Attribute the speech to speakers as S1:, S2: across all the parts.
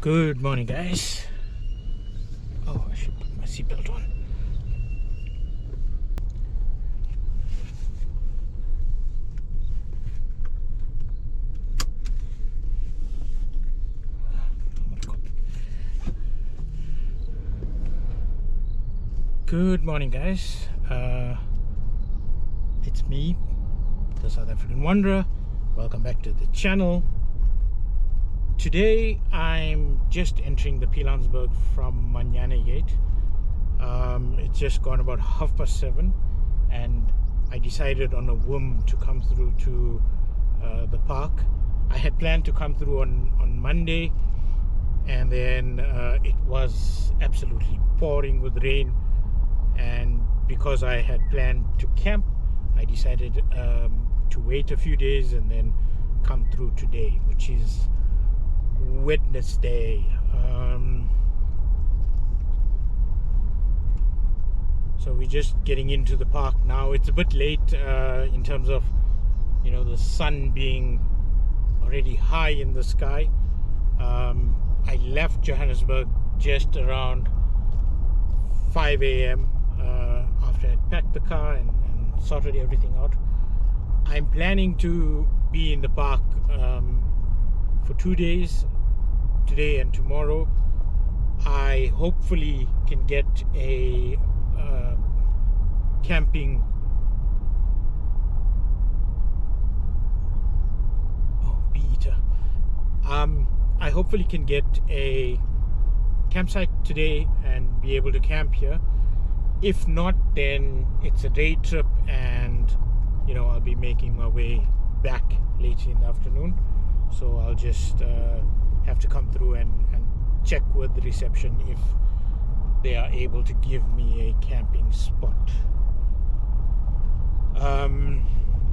S1: Good morning, guys. Oh, I should put my seatbelt on. Good morning, guys. It's me, the South African Wanderer. Welcome back to the channel. Today I'm just entering the Pilanesberg from Manyane Gate. It's just gone about 7:30, and I decided on a whim to come through to the park. I had planned to come through on Monday, and then it was absolutely pouring with rain, and because I had planned to camp, I decided to wait a few days and then come through today, which is Wednesday. So we're just getting into the park now. It's a bit late in terms of, the sun being already high in the sky. I left Johannesburg just around 5 a.m. After I'd packed the car and sorted everything out. I'm planning to be in the park for 2 days, today and tomorrow. I hopefully can get a camping bee-eater. I hopefully can get a campsite today and be able to camp here. If not, then it's a day trip, and I'll be making my way back later in the afternoon. So I'll just have to come through and check with the reception if they are able to give me a camping spot.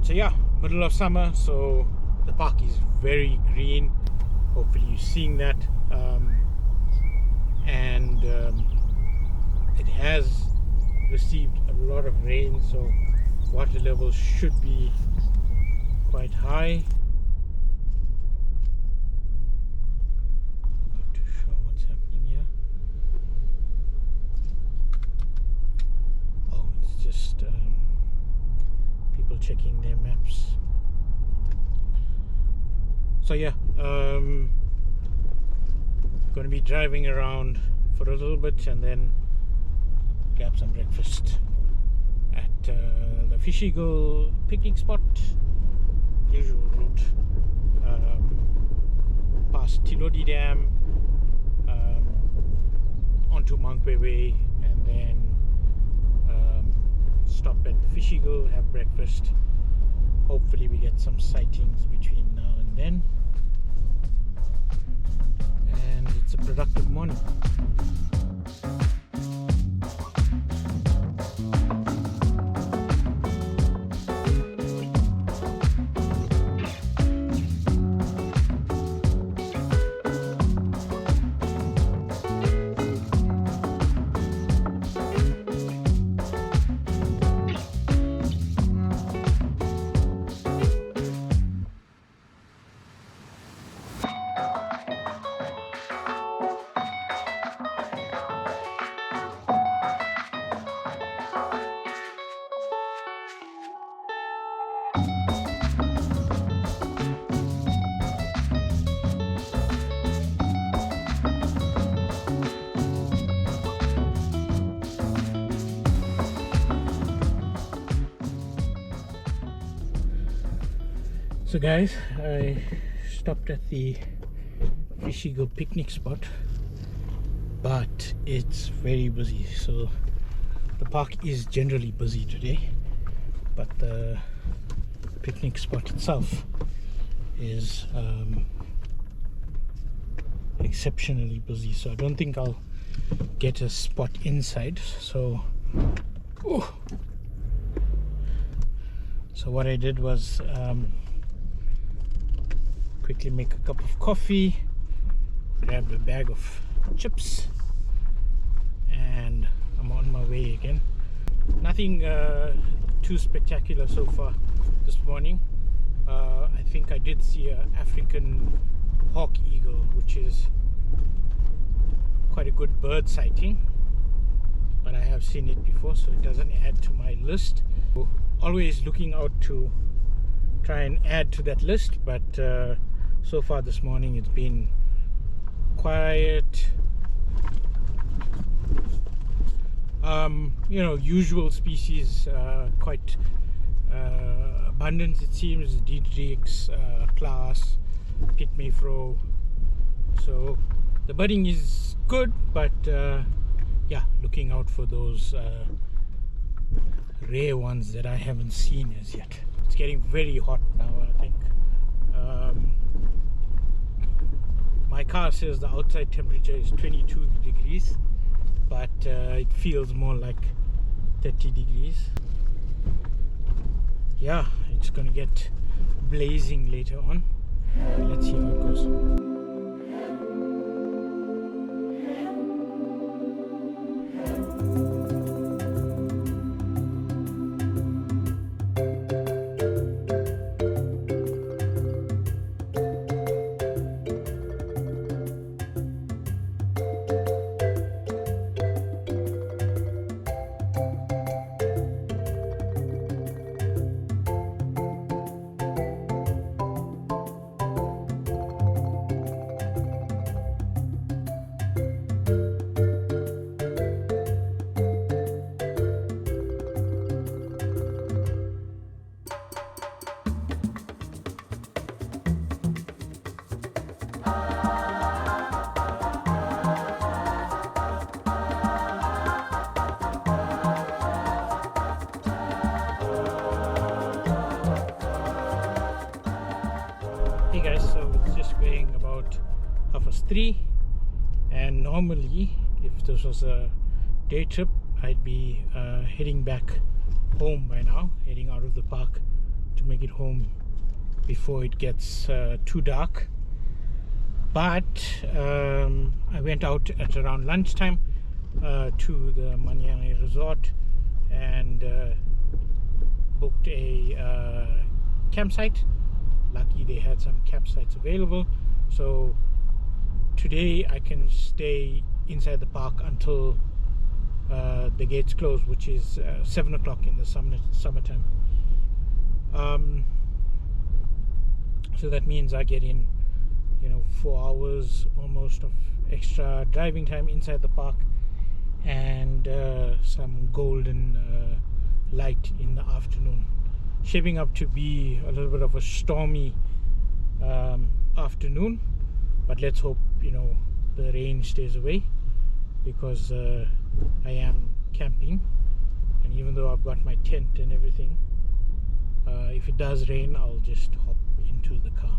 S1: So yeah, middle of summer, so the park is very green. Hopefully you're seeing that. And it has received a lot of rain, so water levels should be quite high. Not too sure what's happening here. Oh, it's just people checking their maps. So yeah, going to be driving around for a little bit and then grab some breakfast at the Fish Eagle picnic spot, usual route, past Tilodi Dam, onto Monkwe Way, and then stop at Fish Eagle, have breakfast. Hopefully we get some sightings between now and then, and it's a productive morning. So guys, I stopped at the Fish Eagle picnic spot, but it's very busy. So the park is generally busy today, but the picnic spot itself is exceptionally busy. So I don't think I'll get a spot inside. So what I did was quickly make a cup of coffee, grabbed a bag of chips, and I'm on my way again. Nothing too spectacular so far this morning. I think I did see an African hawk eagle, which is quite a good bird sighting, but I have seen it before, so it doesn't add to my list. Always looking out to try and add to that list, but so far this morning it's been quiet. Usual species quite abundant, it seems. Diedrichs, Klaas, Pitmayfro. So the budding is good, but yeah, looking out for those rare ones that I haven't seen as yet. It's getting very hot now, I think. My car says the outside temperature is 22 degrees, but it feels more like 30 degrees. Yeah, it's gonna get blazing later on. Let's see how it goes. Hey guys, so it's just going about 3:30, and normally if this was a day trip I'd be heading back home by now, heading out of the park to make it home before it gets too dark. But I went out at around lunchtime to the Manyane resort and booked a campsite. Lucky they had some campsites available, so today I can stay inside the park until the gates close, which is 7 o'clock in the summertime. So that means I get in 4 hours almost of extra driving time inside the park, and some golden light in the afternoon. Shaping up to be a little bit of a stormy afternoon, but let's hope the rain stays away, because I am camping, and even though I've got my tent and everything, if it does rain I'll just hop into the car.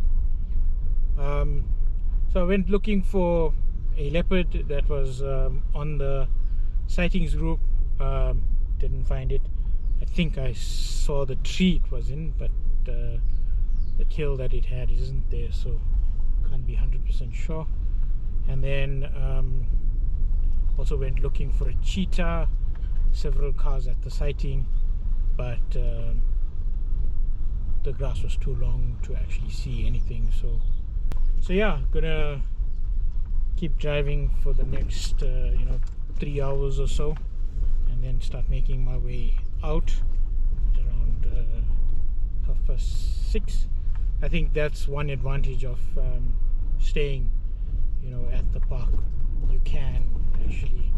S1: So I went looking for a leopard that was on the sightings group. Didn't find it. I think I saw the tree it was in, but the kill that it had isn't there, so can't be 100% sure. And then also went looking for a cheetah. Several cars at the sighting, but the grass was too long to actually see anything. So yeah, gonna keep driving for the next 3 hours or so, and then start making my way out at around 6:30. I think that's one advantage of staying at the park. You can actually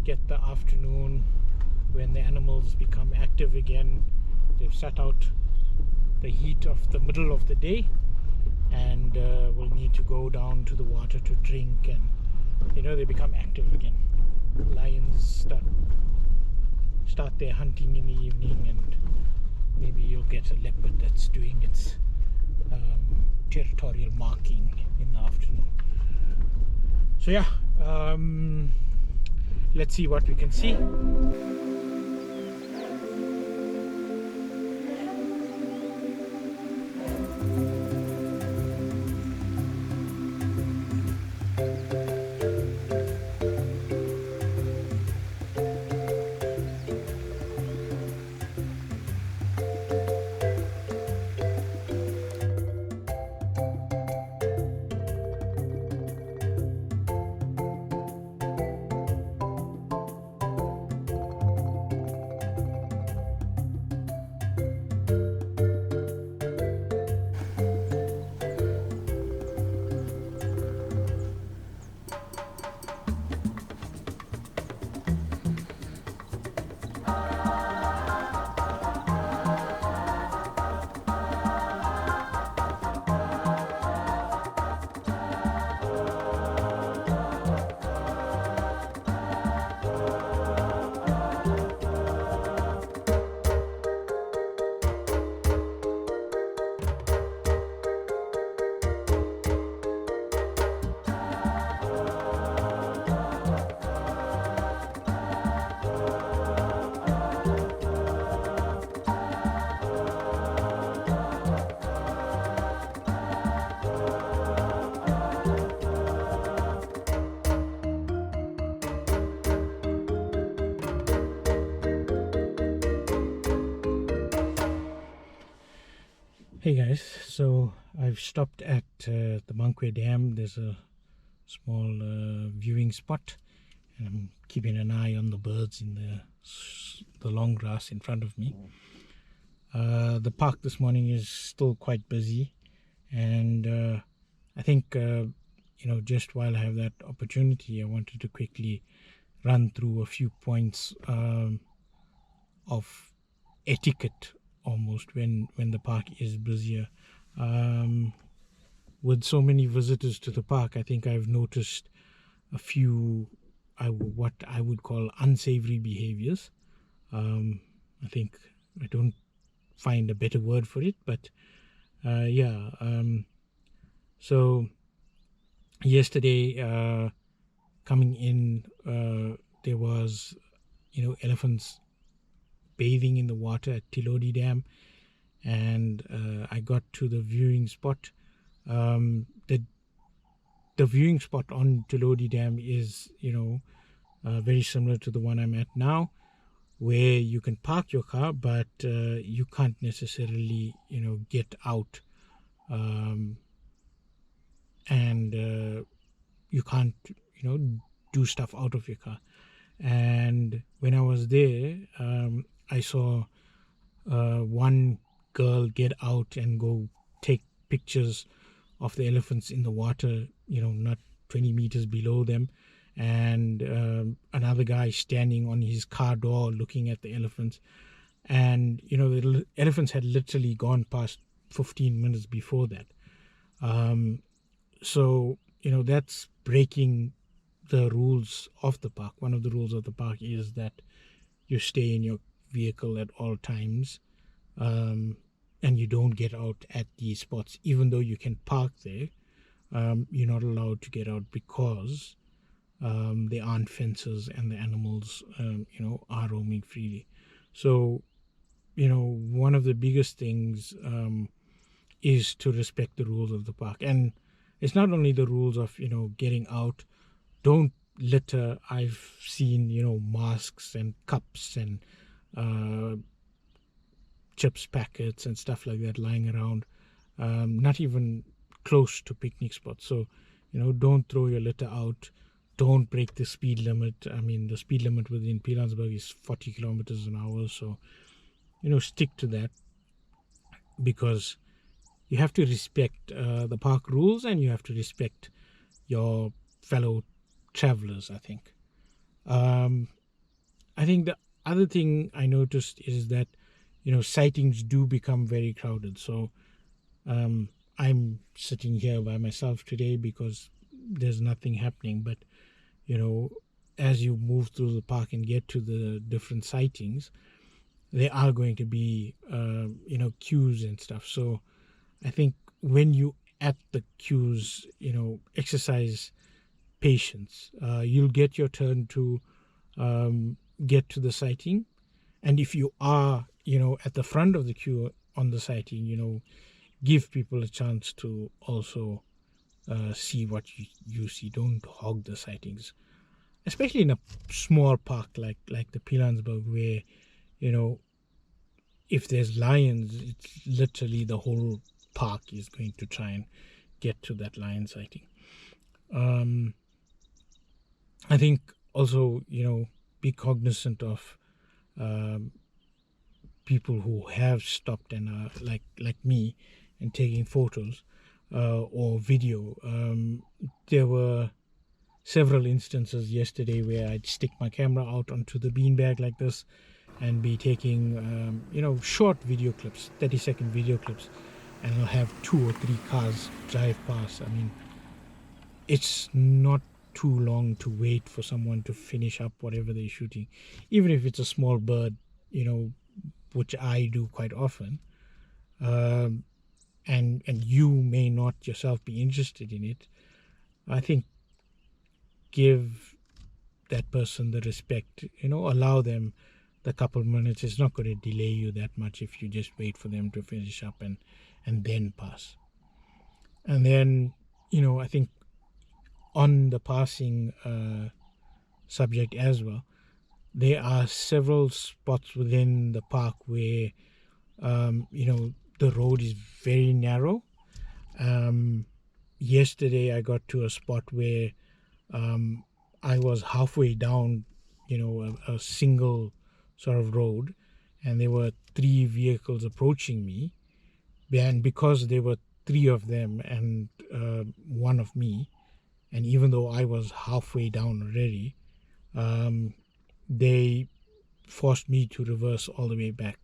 S1: get the afternoon when the animals become active again. They've sat out the heat of the middle of the day, and will need to go down to the water to drink, and they become active again. Lions start their hunting in the evening, and maybe you'll get a leopard that's doing its territorial marking in the afternoon. So yeah, let's see what we can see. Hey guys, so I've stopped at the Monkwe Dam. There's a small viewing spot, and I'm keeping an eye on the birds in the long grass in front of me. The park this morning is still quite busy, and I think just while I have that opportunity, I wanted to quickly run through a few points of etiquette almost when the park is busier. With so many visitors to the park, I think I've noticed a few what I would call unsavory behaviors. I think I don't find a better word for it, but yeah. So yesterday, coming in, there was elephants bathing in the water at Kgalagadi Dam, and I got to the viewing spot. The viewing spot on Kgalagadi Dam is very similar to the one I'm at now, where you can park your car, but you can't necessarily get out, and you can't do stuff out of your car. And when I was there, I saw one girl get out and go take pictures of the elephants in the water, not 20 meters below them, and another guy standing on his car door looking at the elephants. And the elephants had literally gone past 15 minutes before that. So that's breaking the rules of the park. One of the rules of the park is that you stay in your vehicle at all times, and you don't get out at these spots. Even though you can park there, you're not allowed to get out because there aren't fences and the animals are roaming freely. So one of the biggest things is to respect the rules of the park. And it's not only the rules of getting out. Don't litter. I've seen masks and cups and chips packets and stuff like that lying around, not even close to picnic spots. So don't throw your litter out. Don't break the speed limit. I mean, the speed limit within Pilanesberg is 40 kilometers an hour. So stick to that, because you have to respect the park rules, and you have to respect your fellow travelers. I think the other thing I noticed is that sightings do become very crowded. So I'm sitting here by myself today because there's nothing happening, but as you move through the park and get to the different sightings, there are going to be queues and stuff. So I think when you at the queues, exercise patience. You'll get your turn to get to the sighting, and if you are at the front of the queue on the sighting, give people a chance to also see what you see. Don't hog the sightings, especially in a small park like the Pilanesberg, where if there's lions, it's literally the whole park is going to try and get to that lion sighting. I think also, be cognizant of people who have stopped and are like me and taking photos or video. There were several instances yesterday where I'd stick my camera out onto the beanbag like this and be taking, short video clips, 30-second video clips, and I'll have 2 or 3 cars drive past. I mean, it's not too long to wait for someone to finish up whatever they're shooting, even if it's a small bird, which I do quite often, and you may not yourself be interested in it. I think give that person the respect, allow them the couple minutes. It's not going to delay you that much if you just wait for them to finish up and then pass. And then I think on the passing subject as well, there are several spots within the park where the road is very narrow. Yesterday I got to a spot where I was halfway down, a single sort of road, and there were 3 vehicles approaching me. And because there were 3 of them and 1 of me, and even though I was halfway down already, they forced me to reverse all the way back.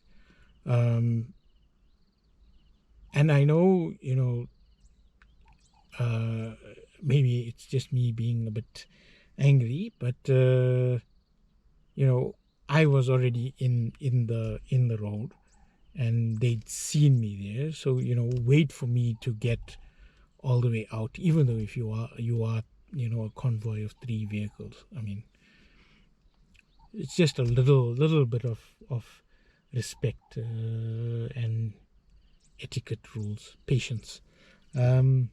S1: And I know, maybe it's just me being a bit angry, but I was already in the road, and they'd seen me there. So wait for me to get all the way out, even though if you are a convoy of 3 vehicles. I mean, it's just a little bit of respect and etiquette rules, patience. And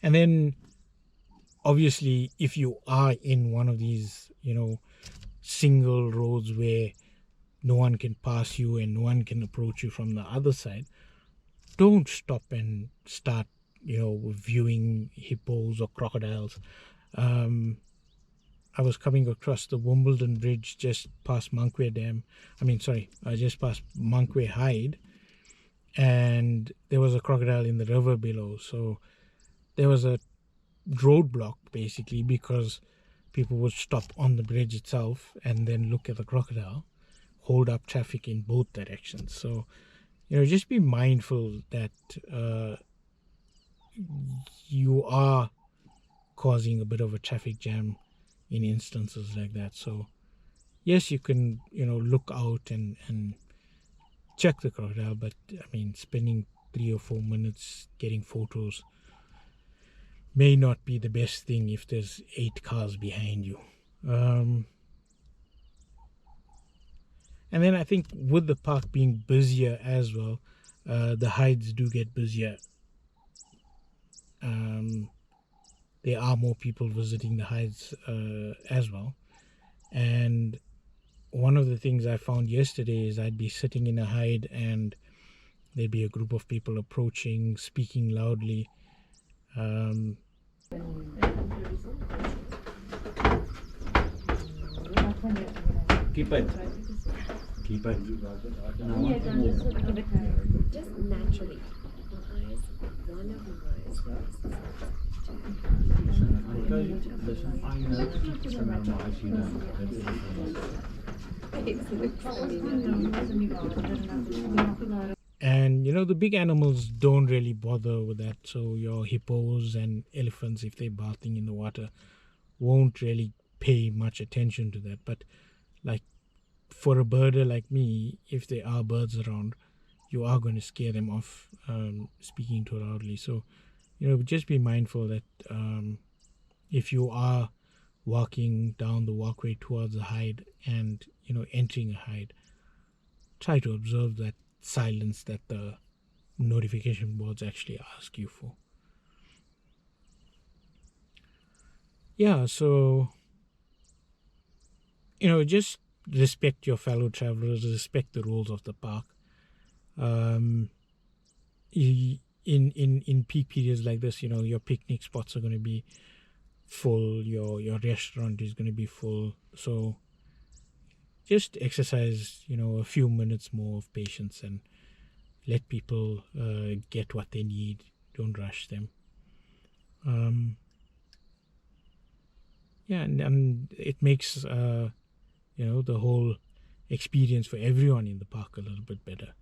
S1: then obviously if you are in one of these single roads where no one can pass you and no one can approach you from the other side, don't stop and start viewing hippos or crocodiles. I was coming across the Wimbledon Bridge just past just past Monkwe Hyde, and there was a crocodile in the river below. So there was a roadblock basically, because people would stop on the bridge itself and then look at the crocodile, hold up traffic in both directions. So just be mindful that you are causing a bit of a traffic jam in instances like that. So yes, you can look out and check the crocodile, but I mean, spending 3 or 4 minutes getting photos may not be the best thing if there's 8 cars behind you. And then I think with the park being busier as well, the hides do get busier. There are more people visiting the hides as well. And one of the things I found yesterday is I'd be sitting in a hide and there'd be a group of people approaching, speaking loudly.
S2: Keep it.
S3: Just naturally. One of my eyes.
S2: Listen, I know some of my eyes,
S1: And the big animals don't really bother with that. So your hippos and elephants, if they're bathing in the water, won't really pay much attention to that. But like for a birder like me, if there are birds around, you are going to scare them off speaking too loudly. So just be mindful that if you are walking down the walkway towards the hide and entering a hide, try to observe that silence that the notification boards actually ask you for. Yeah, so just respect your fellow travelers, respect the rules of the park. In peak periods like this, your picnic spots are going to be full, your restaurant is going to be full. So just exercise a few minutes more of patience and let people get what they need. Don't rush them. And it makes the whole experience for everyone in the park a little bit better.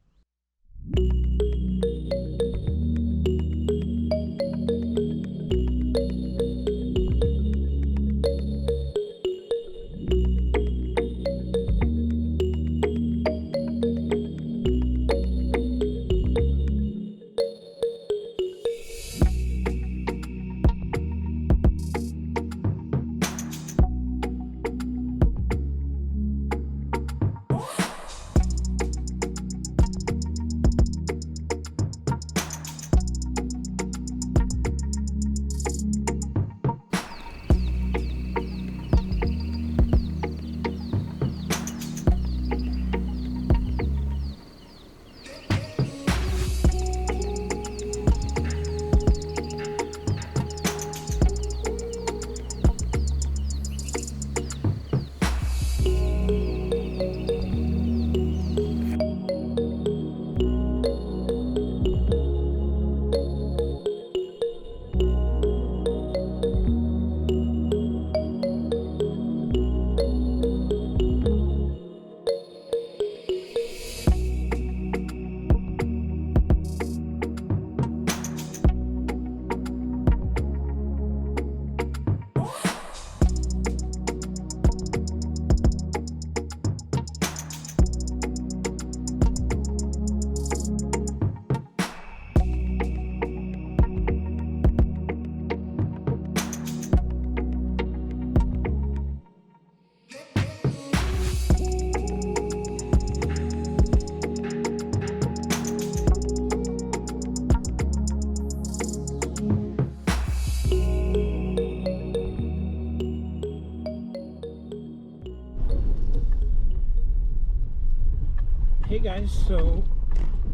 S1: guys, so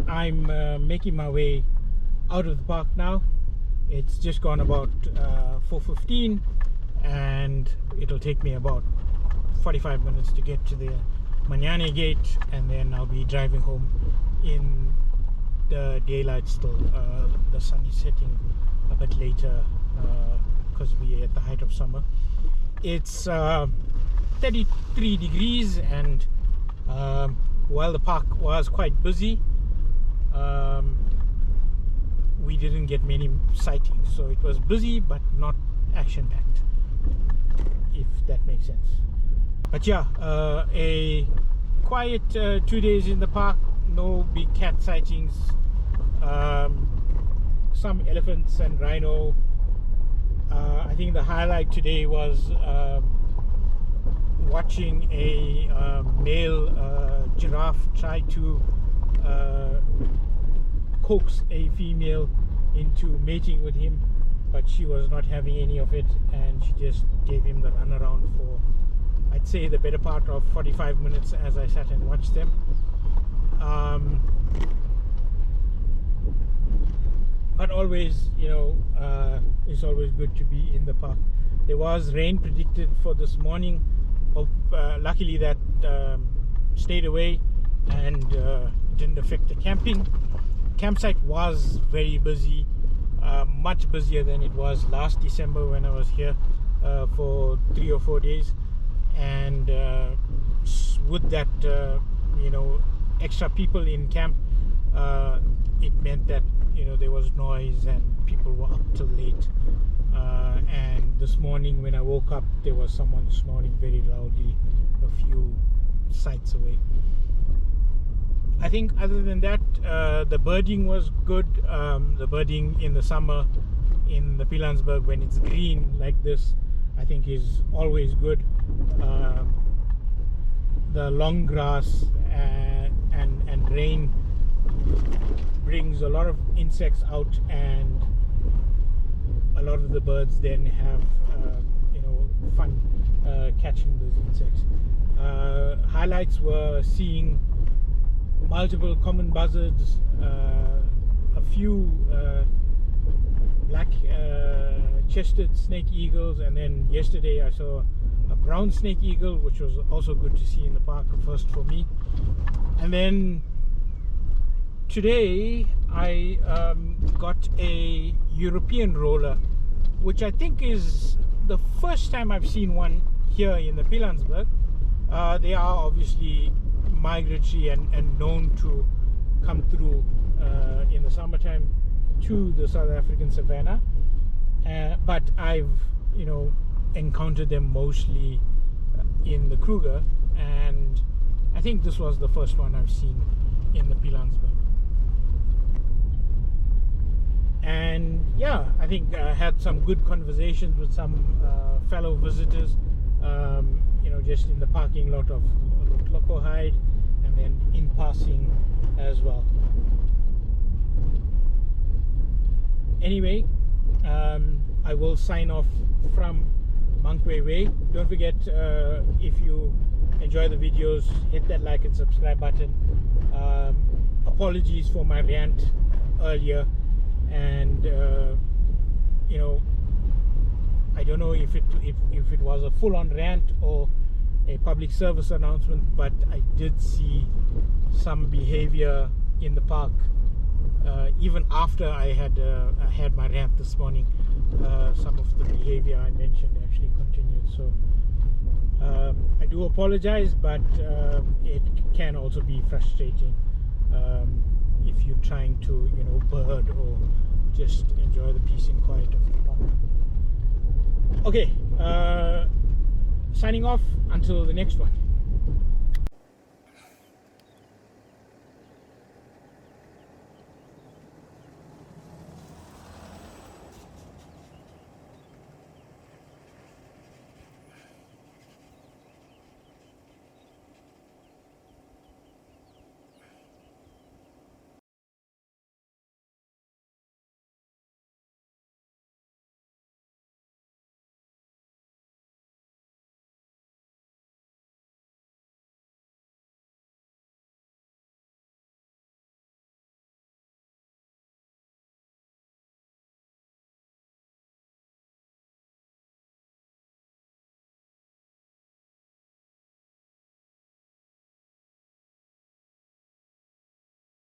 S1: I'm making my way out of the park now. It's just gone about 4:15, and it'll take me about 45 minutes to get to the Manyane gate, and then I'll be driving home in the daylight still. The sun is setting a bit later because we're at the height of summer. It's 33 degrees, and while the park was quite busy, we didn't get many sightings. So it was busy but not action-packed, if that makes sense. But yeah, a quiet 2 days in the park. No big cat sightings. Some elephants and rhino. I think the highlight today was watching a male giraffe try to coax a female into mating with him, but she was not having any of it, and she just gave him the runaround for, I'd say, the better part of 45 minutes as I sat and watched them. But always, you know, it's always good to be in the park. There was rain predicted for this morning. Luckily that stayed away and didn't affect the camping. Campsite was very busy, much busier than it was last December when I was here for 3 or 4 days. And with that, you know, extra people in camp, it meant that, you know, there was noise and people were up till late. And this morning when I woke up, there was someone snoring very loudly a few sites away. I think other than that, the birding was good. The birding in the summer in the Pilanesberg, when it's green like this, I think is always good. The long grass and rain brings a lot of insects out, and a lot of the birds then have you know, fun catching those insects. Highlights were seeing multiple common buzzards, a few black chested snake eagles, and then yesterday I saw a brown snake eagle, which was also good to see in the park, first for me. And then today I got a European roller, which I think is the first time I've seen one here in the Pilanesberg. They are obviously migratory and known to come through in the summertime to the South African savannah, but I've, you know, encountered them mostly in the Kruger, and I think this was the first one I've seen in the Pilanesberg. And yeah, I think I had some good conversations with some fellow visitors, you know, just in the parking lot of Kgalagadi, and then in passing as well. Anyway, I will sign off from Monkwe Way. Don't forget, if you enjoy the videos, hit that like and subscribe button. Apologies for my rant earlier, and you know, I don't know if it was a full-on rant or a public service announcement, but I did see some behavior in the park even after I had my rant this morning. Some of the behavior I mentioned actually continued, so I do apologize, but it can also be frustrating if you're trying to, you know, bird or just enjoy the peace and quiet of the park. Okay, signing off until the next one.